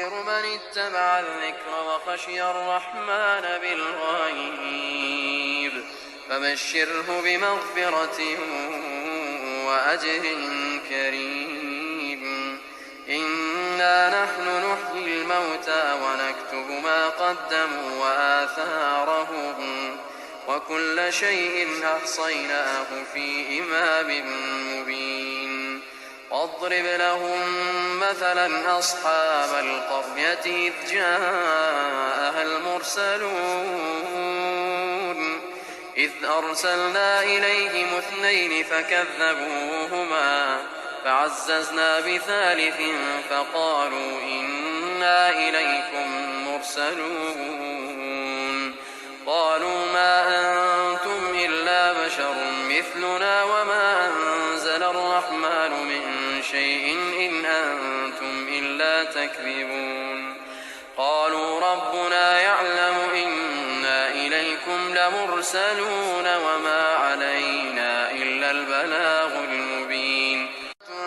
وبشر من اتبع الذكر وخشي الرحمن بالغيب فبشره بمغفرة وأجر كريم. إنا نحن نحيي الموتى ونكتب ما قدموا وآثارهم وكل شيء أحصيناه في إمام مبين. واضرب لهم مثلا أصحاب القرية إذ جاءها المرسلون إذ أرسلنا إليهم 2 فكذبوهما فعززنا بثالث فقالوا إنا إليكم مرسلون. قالوا ما أنتم إلا بشر مثلنا وما أنزل الرحمن من شيء إن أنتم إلا تكذبون. قالوا ربنا يعلم إنا إليكم لمرسلون وما علينا إلا البلاغ